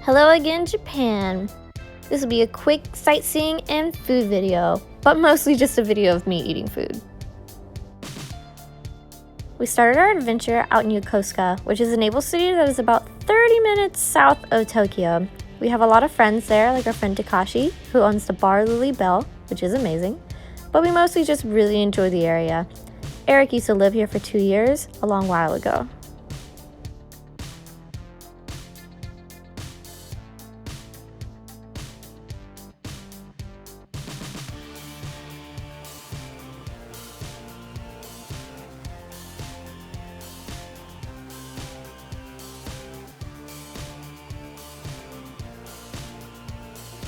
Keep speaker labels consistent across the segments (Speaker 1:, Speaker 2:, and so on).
Speaker 1: Hello again, Japan. This will be a quick sightseeing and food video, but mostly just a video of me eating food. We started our adventure out in Yokosuka, which is a naval city that is about 30 minutes south of Tokyo. We have a lot of friends there, like our friend Takashi, who owns the bar Lily Bell, which is amazing, but we mostly just really enjoy the area. Eric used to live here for 2 years, a long while ago.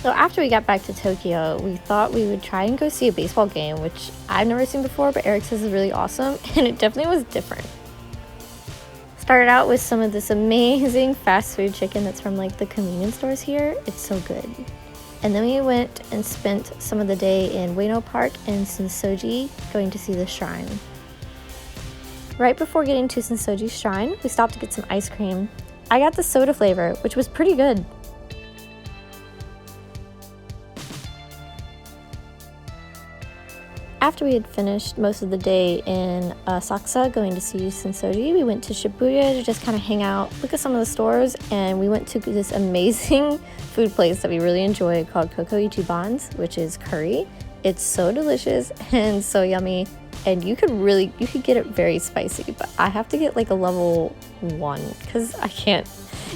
Speaker 1: So after we got back to Tokyo, we thought we would try and go see a baseball game, which I've never seen before, but Eric says is really awesome, and it definitely was different. Started out with some of this amazing fast food chicken that's from like the convenience stores here. It's so good. And then we went and spent some of the day in Ueno Park and Sensoji going to see the shrine. Right before getting to Sensoji Shrine, we stopped to get some ice cream. I got the soda flavor, which was pretty good. After we had finished most of the day in Asakusa going to see Sensoji, we went to Shibuya to just kind of hang out, look at some of the stores, and we went to this amazing food place that we really enjoy called Koko Ichiban's, which is curry. It's so delicious and so yummy, and you could get it very spicy, but I have to get like a level 1 because I can't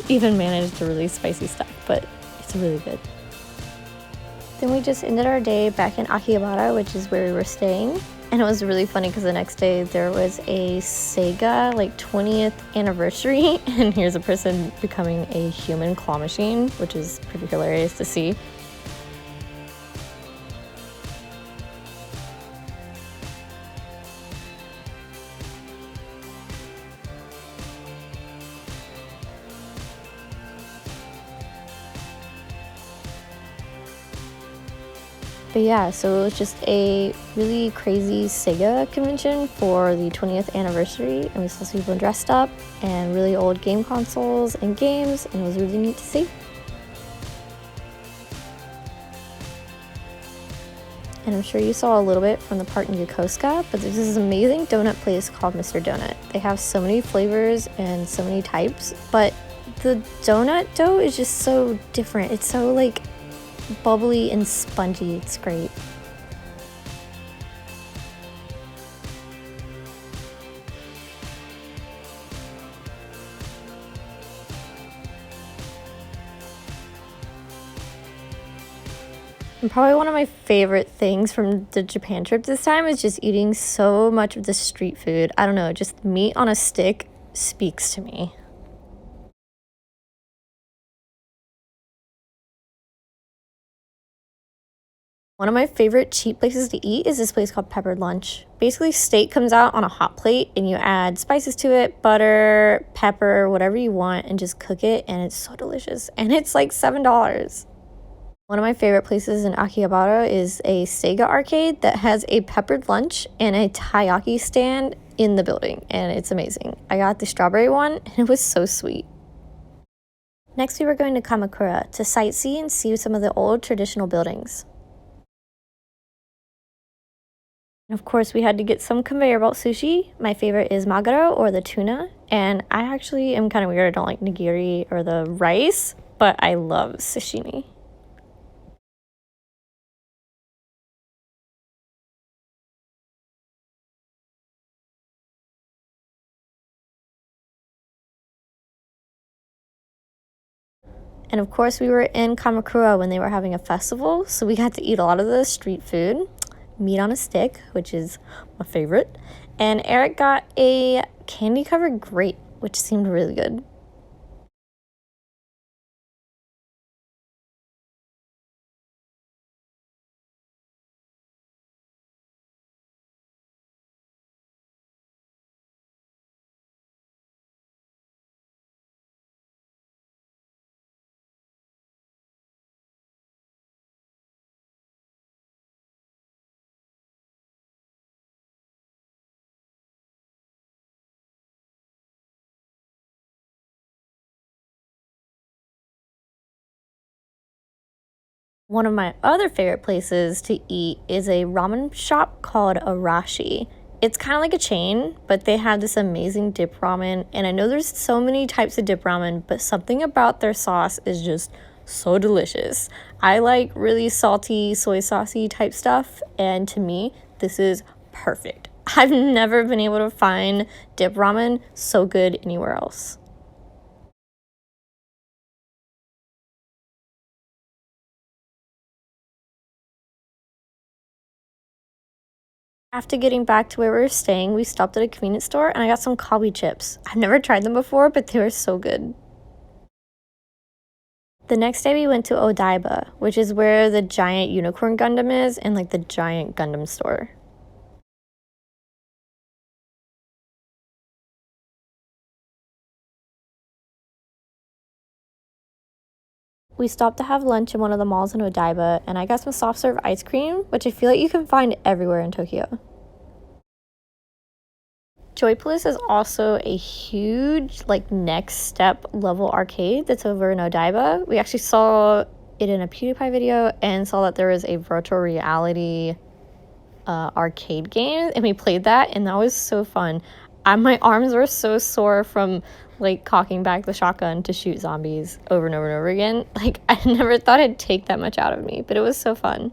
Speaker 1: even manage the really spicy stuff, but it's really good. Then we just ended our day back in Akihabara, which is where we were staying. And it was really funny because the next day there was a Sega like 20th anniversary, and here's a person becoming a human claw machine, which is pretty hilarious to see. But yeah, so it was just a really crazy Sega convention for the 20th anniversary, and we saw some people dressed up and really old game consoles and games, and it was really neat to see. And I'm sure you saw a little bit from the part in Yokosuka, but there's this amazing donut place called Mr. Donut. They have so many flavors and so many types, but the donut dough is just so different. It's so like bubbly and spongy. It's great. And probably one of my favorite things from the Japan trip this time is just eating so much of the street food. I don't know, just meat on a stick speaks to me. One of my favorite cheap places to eat is this place called Peppered Lunch. Basically, steak comes out on a hot plate and you add spices to it, butter, pepper, whatever you want, and just cook it, and it's so delicious. And it's like $7. One of my favorite places in Akihabara is a Sega arcade that has a Peppered Lunch and a taiyaki stand in the building, and it's amazing. I got the strawberry one, and it was so sweet. Next, we were going to Kamakura to sightsee and see some of the old traditional buildings. Of course, we had to get some conveyor belt sushi. My favorite is maguro, or the tuna, and I actually am kind of weird. I don't like nigiri or the rice, but I love sashimi. And of course, we were in Kamakura when they were having a festival, so we got to eat a lot of the street food, meat on a stick, which is my favorite, and Eric got a candy-covered grape, which seemed really good. One of my other favorite places to eat is a ramen shop called Arashi. It's kind of like a chain, but they have this amazing dip ramen. And I know there's so many types of dip ramen, but something about their sauce is just so delicious. I like really salty, soy saucy type stuff. And to me, this is perfect. I've never been able to find dip ramen so good anywhere else. After getting back to where we were staying, we stopped at a convenience store and I got some Kabi chips. I've never tried them before, but they were so good. The next day we went to Odaiba, which is where the giant unicorn Gundam is and like the giant Gundam store. We stopped to have lunch in one of the malls in Odaiba and I got some soft serve ice cream, which I feel like you can find everywhere in Tokyo. Joypolis is also a huge, like, next step level arcade that's over in Odaiba. We actually saw it in a PewDiePie video and saw that there was a virtual reality arcade game, and we played that, and that was so fun. My arms were so sore from, like, cocking back the shotgun to shoot zombies over and over and over again. Like, I never thought it'd take that much out of me, but it was so fun.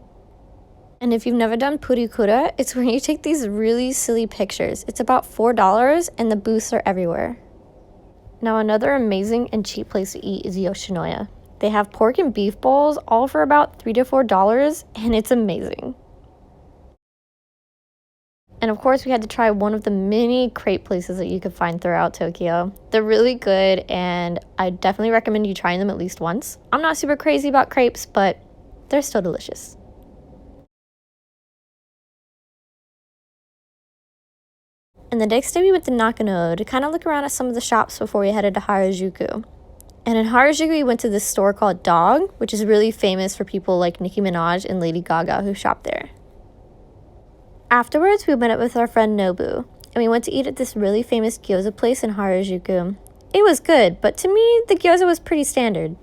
Speaker 1: And if you've never done purikura, it's where you take these really silly pictures. It's about $4 and the booths are everywhere. Now another amazing and cheap place to eat is Yoshinoya. They have pork and beef bowls all for about $3 to $4 and it's amazing. And of course we had to try one of the many crepe places that you could find throughout Tokyo. They're really good and I definitely recommend you trying them at least once. I'm not super crazy about crepes, but they're still delicious. And the next day we went to Nakano to kind of look around at some of the shops before we headed to Harajuku. And in Harajuku we went to this store called Dog, which is really famous for people like Nicki Minaj and Lady Gaga who shop there. Afterwards we met up with our friend Nobu, and we went to eat at this really famous gyoza place in Harajuku. It was good, but to me the gyoza was pretty standard.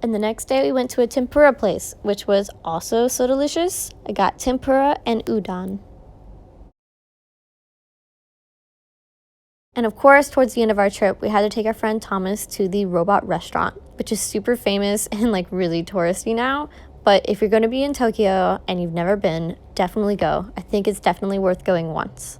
Speaker 1: And the next day we went to a tempura place, which was also so delicious. I got tempura and udon. And of course, towards the end of our trip, we had to take our friend Thomas to the Robot Restaurant, which is super famous and like really touristy now. But if you're going to be in Tokyo and you've never been, definitely go. I think it's definitely worth going once.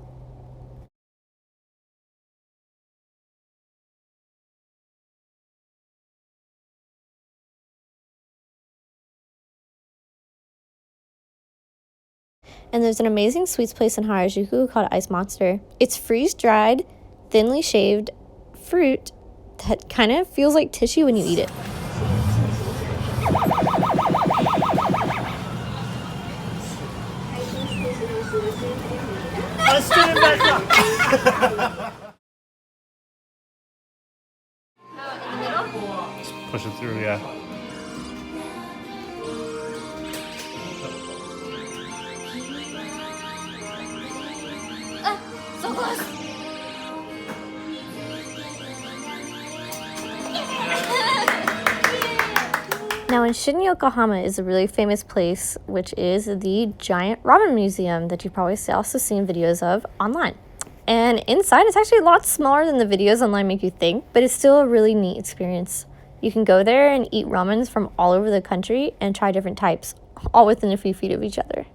Speaker 1: And there's an amazing sweets place in Harajuku called Ice Monster. It's freeze-dried, thinly shaved fruit that kind of feels like tissue when you eat it.
Speaker 2: Push it through, yeah.
Speaker 1: So close. Now in Shin, Yokohama is a really famous place, which is the giant ramen museum that you've probably also seen videos of online. And inside, it's actually a lot smaller than the videos online make you think, but it's still a really neat experience. You can go there and eat ramens from all over the country and try different types, all within a few feet of each other.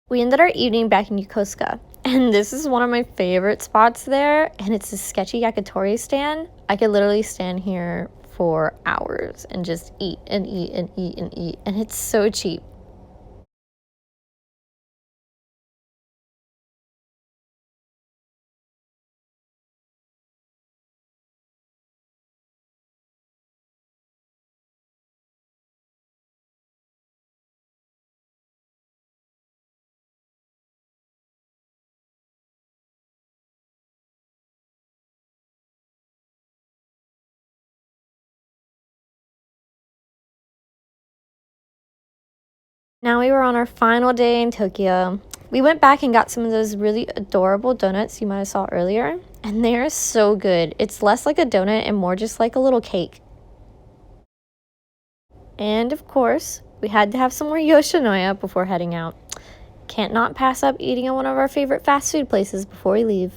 Speaker 1: We ended our evening back in Yokosuka, and this is one of my favorite spots there, and it's a sketchy yakitori stand. I could literally stand here for hours and just eat and eat and eat and eat, and it's so cheap. Now we were on our final day in Tokyo. We went back and got some of those really adorable donuts you might have saw earlier, and they're so good. It's less like a donut and more just like a little cake. And of course, we had to have some more Yoshinoya before heading out. Can't not pass up eating at one of our favorite fast food places before we leave.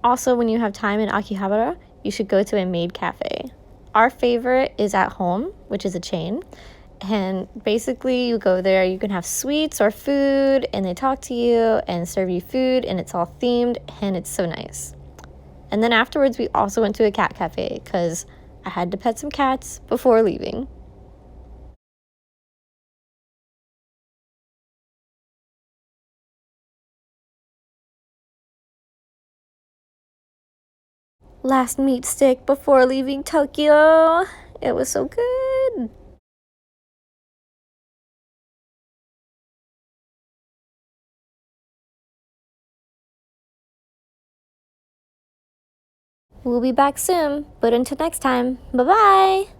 Speaker 1: Also, when you have time in Akihabara, you should go to a maid cafe. Our favorite is At Home, which is a chain. And basically, you go there, you can have sweets or food, and they talk to you and serve you food, and it's all themed, and it's so nice. And then afterwards, we also went to a cat cafe because I had to pet some cats before leaving. Last meat stick before leaving Tokyo. It was so good. We'll be back soon, but until next time, bye bye.